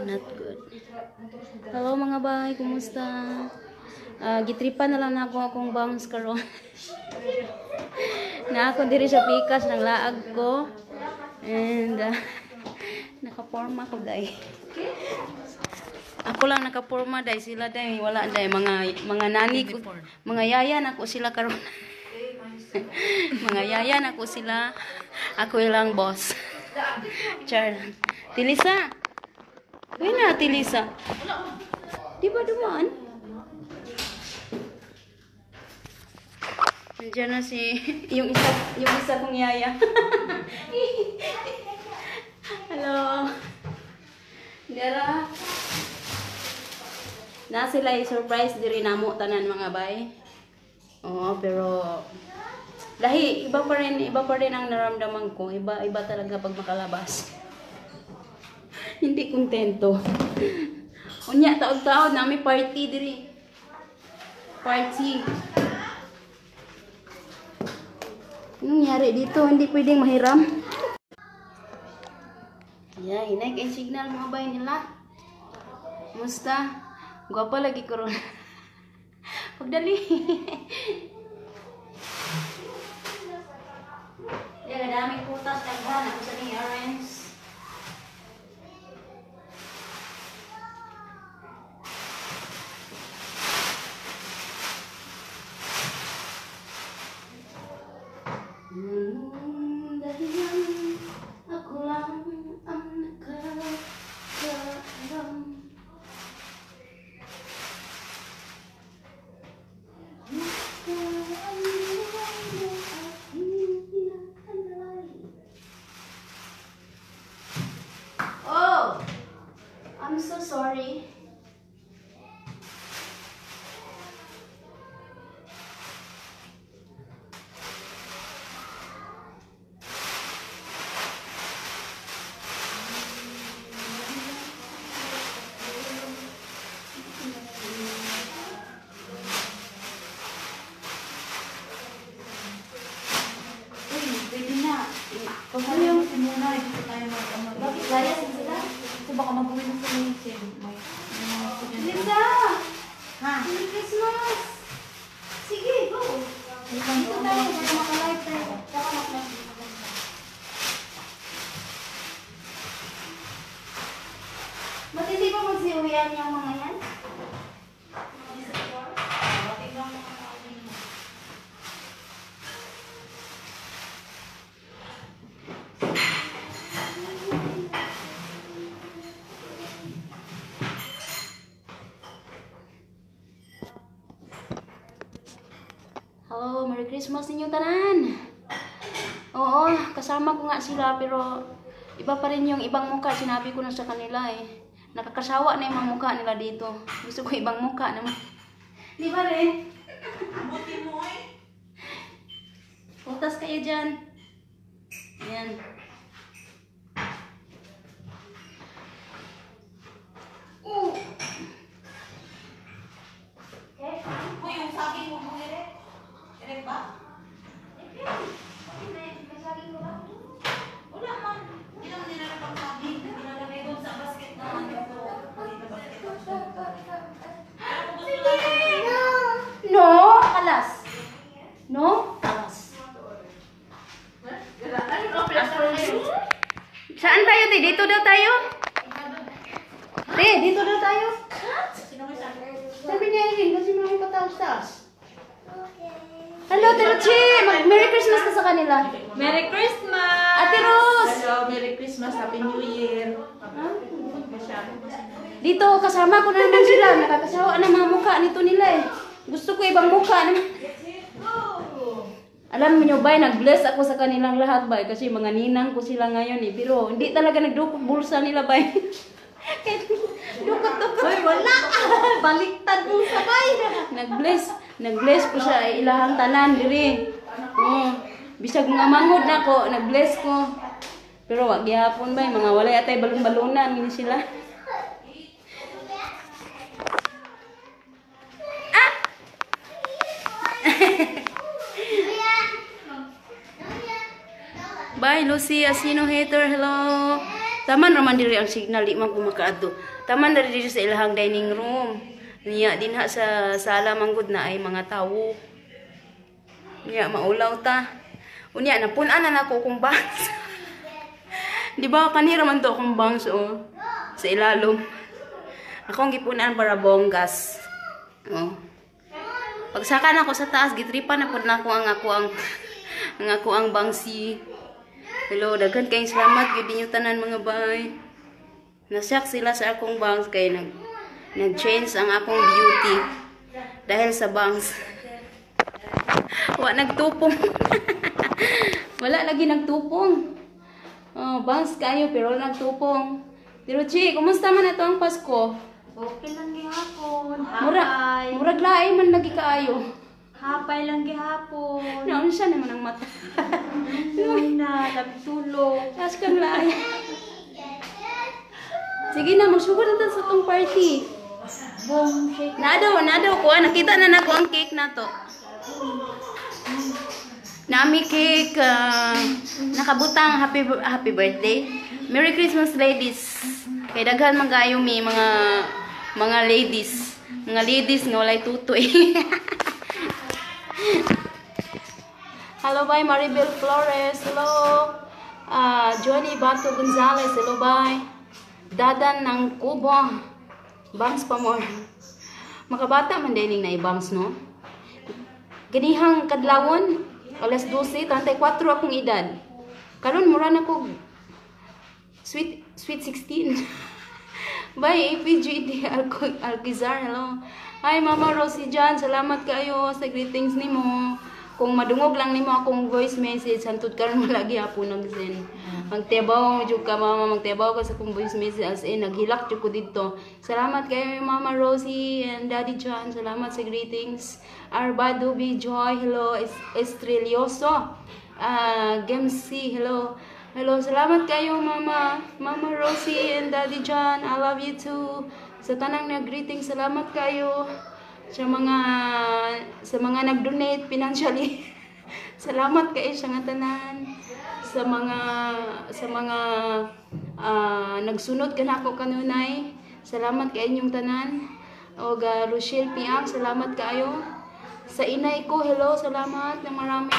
Not good. Hello mga bay, kumusta? Gitripan na lang ako akong bounce karon. Na ako diri sa pikas ng laag ko. And nakaporma ko day. Ako lang nakaporma day, sila day wala day, mga nani ko, mga yaya nako sila karon. Mga yaya nako sila. Ako lang boss. Char. Tilisa. Uy na, Tilisa. Di ba dumaan? Nandiyan na si yung isa kong yaya. Hello. Dara. Na sila i-surprise diri namo tanan mga bay. Oo, pero lahi iba pa rin ang naramdaman ko. Iba talaga pag makalabas. Hindi kontento. Unya taod-taod nami party diri. Party. Anong nangyari dito? Hindi pwedeng mahiram. Yeah, hinay kay signal mga bay nila. Musta? Gwapa lagi ko ron. Pagdali. Yan, daming putas kaghan ako sa ni orange. Dahil ako lang ang nakakaalam. Oh, I'm so sorry. Kung ano yung muna, dito tayo mag-amag. Bakit layas na sila? Ito baka mag-uwi na sa Lindsay. Linda! Ha? Merry Christmas! Sige, go! Dito tayo, para makalive tayo. Matindi ba magsiuwian yung mga yan? Hello, Merry Christmas ninyo tanan. Oo, kasama ko nga sila pero iba pa rin yung ibang mukha. Sinabi ko na sa kanila eh. Nakakasawa na yung mga mukha nila dito. Gusto ko ibang mukha naman. Di ba rin? Buti mo eh. Putas kayo dyan. Ayan. Okay. Uy, yung saging mo mo ere. Ere ba? Wala man. Hindi naman nila pang saging. Nilalagay doon sa basket naman. No, kalas. No, kalas. Saan tayo, te? Dito daw tayo? Te, dito daw tayo? Sabi niya yun, kasi mga kataos-taos. Hello, Teruchi! Merry Christmas ka sa kanila. Merry Christmas! Ate Rose! Hello, Merry Christmas, Happy New Year. Dito, kasama ko na naman sila. Nakakasawa ng mga mukha nito nila eh. Gusto ko ibang mukha naman. Alam mo nyo ba, nag-bless ako sa kanilang lahat ba? Kasi mga ninang ko sila ngayon eh. Pero hindi talaga nagdukot bulsa nila ba? Dukot-dukot. Hoy, wala! Baliktad mo sabay! Nag-bless ko sa ilahang tanan diri. Bisag nga mangod na ko, nag-bless ko. Pero wag gyapon ba, mga walay atay balon-balunan ni sila. Bye, Lucy Asino hater. Hello. Taman raman diri ang signal, di man ko makaadto. Taman na diri sa ilahang dining room. Niya dinha sa sala manggod na ay mga tawo. Niya maulaw ta. Unya napunan na nako kung bangs. Di ba kanira man to akong bangs oh sa ilalom. Akong gipunan para bonggas. Oh. Pagsaka na ako sa taas, gitripan na pud nako ang ako ang bangsi. Hello, daghan kayong salamat gyud ninyo tanan mga bay. Nasyak sila sa akong bangs kay nag-change ang akong beauty dahil sa bangs. Wa nagtupong. Wala lagi nagtupong. Oh, bangs kayo pero wala nagtupong. Pero Chi, kumusta man ato ang Pasko? Okay lang gihapon. Murag laay man lagi kaayo. Hapay lang gihapon. Naon siya naman ang mata. Na, tulog. Tas kang laay. Sige na, magsugod na sa tong party. Boom, shake. Nadaw ko. Nakita na nako ang cake na to. Nami cake. Nakabutang happy birthday. Merry Christmas, ladies. Kay daghan man kayo mi mga ladies. Mga ladies nga walay tutoy. Hello, bye. Maribel Flores. Hello. Johnny Bato Gonzalez. Hello, bye. Dadan ng Kubo. Bangs pa mo. Makabata man dining na i-bangs, no? Ganihang kadlawon, alas 12, 34 akong edad. Karon mura na ko sweet 16. Bye, APGD Alcizar. Hello. Hi, Mama Rosie Jan. Salamat kayo sa greetings nimo. Kung madungog lang nimo akong voice message, hantud karon malagi hapon nag-send. Magtebaw jud ka mama, magtebaw ka sa akong voice message as in naghilak jud ko dito. Salamat kayo Mama Rosie and Daddy John. Salamat sa greetings. Arbado B Joy, hello. Estrelioso. Gemsi, hello. Hello, salamat kayo Mama Rosie and Daddy John. I love you too. Sa tanang nag-greeting, salamat kayo. Sa mga nag-donate financially. Salamat kayo sa nga tanan. Sa mga nagsunod kanako kanunay. Salamat kay inyong tanan. O Rochelle Piang, salamat kayo. Sa inay ko, hello, salamat na marami.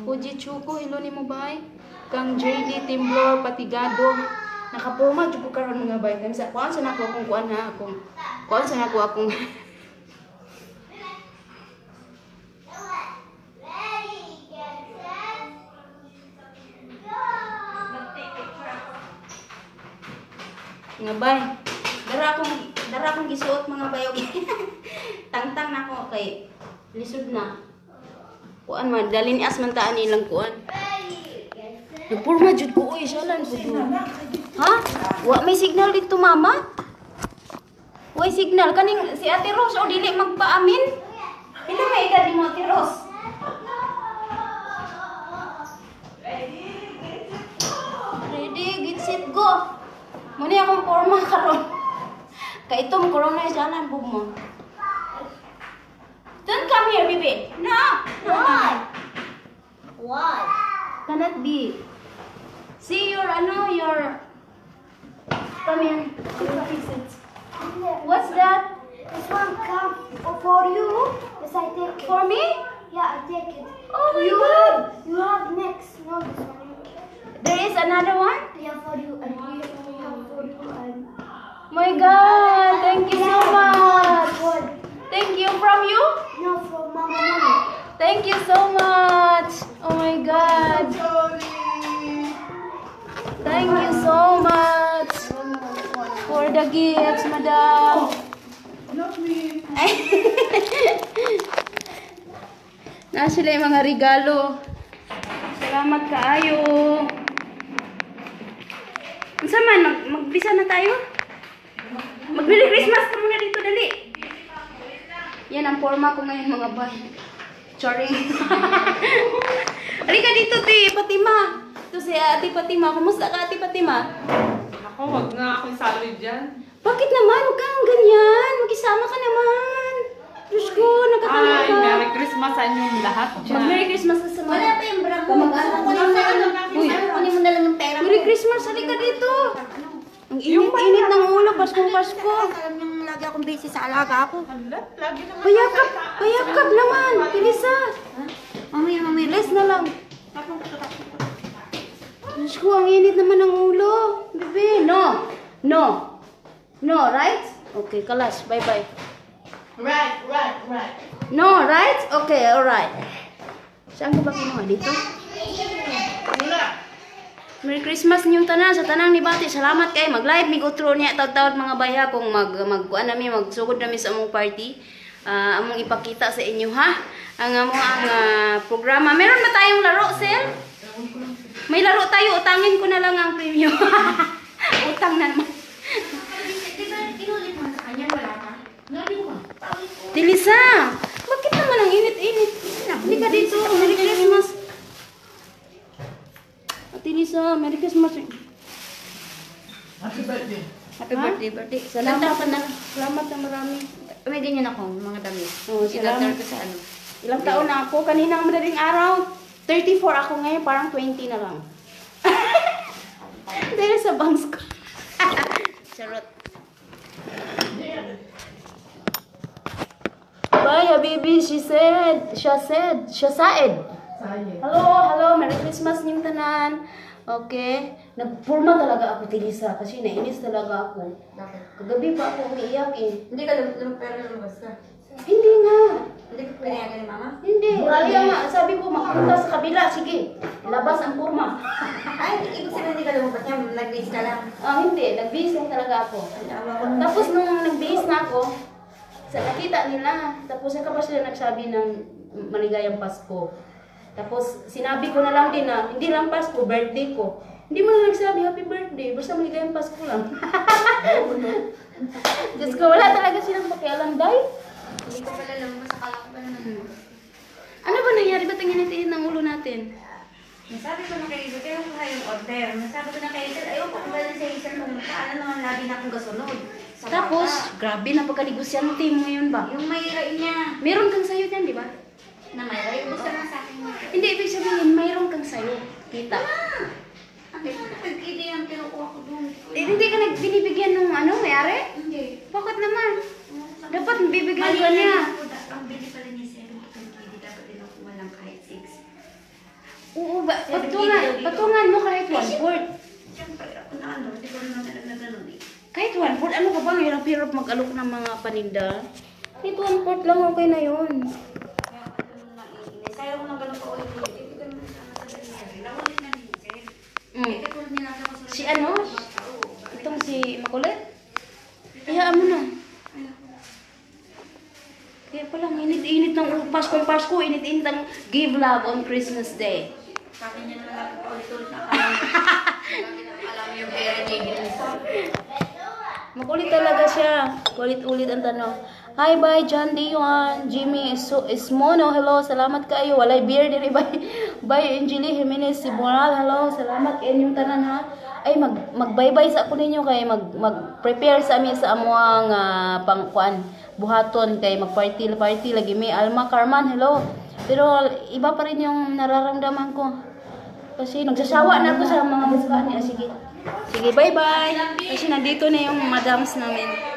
Fuji Chuko, hello ni mo bay. Kang JD Timblor Patigado. Nakapurma jud ko karon mga bay. Sa kuan sa nako akong kuan na akong. Kuan sa nako akong nga bay. Dara akong gisuot mga bayog. Tangtang nako kay lisod na. Kuan man dalin as man taan nilang kuan. Nagpurma jud ko oy salan pud. Ha? Wa may signal dito mama? Way signal kaning si Ate Rose o dili magpaamin? Pila may edad ni mo Ate Rose? Ready, get set, go. Muna akong forma karon. Kay itong corona ay salan bug mo. Don't come here, baby. No. Why? Why? Cannot be. See your come here. What's that? This one come for you. Yes, I take it. For me? Yeah, I take it. Oh my God. You have next. No, this one. There is another one? Yeah, for you. And we have for you. And My God, thank you so much. Good. Thank you from you. No, from Mama Mommy. Thank you so much. Oh my God. Thank you so much for the gifts, madam. Not me. Na sila yung mga regalo. Salamat kaayo. Unsa man, magbisa na tayo? Mag-Merry Christmas ka muna dito, dali. Yan ang forma ko ngayon, mga bay. Charing. Halika dito, ti, Fatima. Ito si Ate Fatima. Kumusta ka, Ate Fatima? Ako, wag nga akong salary dyan. Bakit naman? Huwag kang ganyan. Mag-isama ka naman. Diyos ko, nakakaloka. Ay, Merry Christmas sa inyong lahat dyan. Mag-Merry Christmas ka sa mga. Wala pa yung bravo. Mag-anak ko Wala pa yung naman. bravo. Uy, Kunin mo na lang yung pera mo. Merry Christmas! Halika dito! Ang init-init ng ulo, Pasko. Alam niyong lagi akong busy sa alaga ako. Payakap naman! Pilisa! Mamaya. Less na lang. Diyos ko, ang init naman ng ulo. Bebe, no. No, right? Okay, kalas. Bye-bye. Right. No, right? Okay, alright. Saan ko ba kinuha? Dito? Merry Christmas ninyong tanan sa tanang ni Bati. Salamat kay mag-live mig outro niya taud-taud mga baya kung magkuan nami magsugod nami sa among party. Among ipakita sa inyo ha. Ang programa. Meron ba tayong laro, Sel? May laro tayo, utangin ko na lang ang premium. Utang na naman. Di ba inulit mo sa kanya? Wala ka? Tilisa, bakit naman ang init-init? Hindi ka dito. Merry Christmas. Tilisa, Merry Christmas. Happy birthday. Salamat na marami. May ganyan ako, mga damit. Oh, salamat. Itatar ko sa ano. Ilang taon na ako? Kaninang madaling araw, 34 ako ngayon, parang 20 na lang. Dahil sa bangs ko. Charot. Bye, Habibi, she said. Hello, Merry Christmas niyong tanan. Okay. Nagpurma talaga ako, Tilisa, kasi nainis talaga ako. Bakit? Kagabi pa ako umiiyak eh. Hindi ka pero lumabas ka. Hindi nga. Hindi ka pinayagan ni mama? Hindi. Kaya nga, sabi ko, magpunta sa kabila. Sige, labas ang purma. Ay, ibig sabihin hindi ka lumabas niya, nag-base ka lang. Hindi. Nagbihis lang talaga ako. Awa ko naman. Tapos nung nagbihis na ako, sa nakita nila, tapos saka pa sila nagsabi ng maligayang Pasko. Tapos sinabi ko na lang din na, hindi lang Pasko, birthday ko. Hindi mo na nagsabi happy birthday, basta maligayang Pasko lang. Diyos ko, wala talaga silang pakialam, day. Hindi ko pala lumabas, akala ko pala naman. Ano ba nangyari? Ba't ang init-init ng ulo natin? Nasabi ko na kay Hazel, kaya ko kayo order. Nasabi ko na kay Hazel, ayaw ko kung ba sa Hazel kung paano naman lagi na akong gasunod. Sa Tapos, bata. grabe na pagka-negosyante mo ngayon ba? Yung mayroon niya, Meron kang sayo dyan, di ba? na mayroon, gusto na sa akin niya. Hindi, ibig sabihin, mayroon kang sayo. Kita. Ang pag-ide yung kinukuha ko doon. Hindi ka binibigyan ng ano, mayari? Hindi. Bakit naman? Dapat bibigyan Mali ka na niya. ako. Ang bili pala niya 7 pag-ide, dapat tinukuha lang kahit 6. Oo, patungan mo kahit 1/4. Siyempre, ako na ano, hindi ko rin naman nagaganon eh. Kahit 1/4, ano ka ba? Hirap-hirap mag-alok ng mga paninda. Kahit 1/4 lang, okay na yun. Kaya ako nung naiinis. Kaya ko nang ganun pa ulit-ulit. Hindi ko naman sana sa dali. Nakulit na ni Hazel. Eh, katulad nila ako sa Si ano? Itong si Makulit? Hayaan mo na. Kaya pala, init-init ng Pasko, init-init ng give love on Christmas Day. Sa akin niya naman ako ulit-ulit na alam yung pera niya ginisa. Makulit talaga siya. Ulit-ulit ang tanong. Hi, bye, John Dion. Jimmy Ismono, hello. Salamat kayo. Walay beer diri, bye. Bye, Angeli Jimenez Siboral, hello. Salamat kayo yung tanan, ha. Ay, mag-bye-bye sa ako ninyo kay mag-prepare sa amin sa amuang pangkuan buhaton kay mag-party lagi may Alma Carman, hello. Pero iba pa rin yung nararamdaman ko. Kasi nagsasawa na ako sa mga mukha niya. Sige, bye-bye. Kasi nandito na yung madams namin.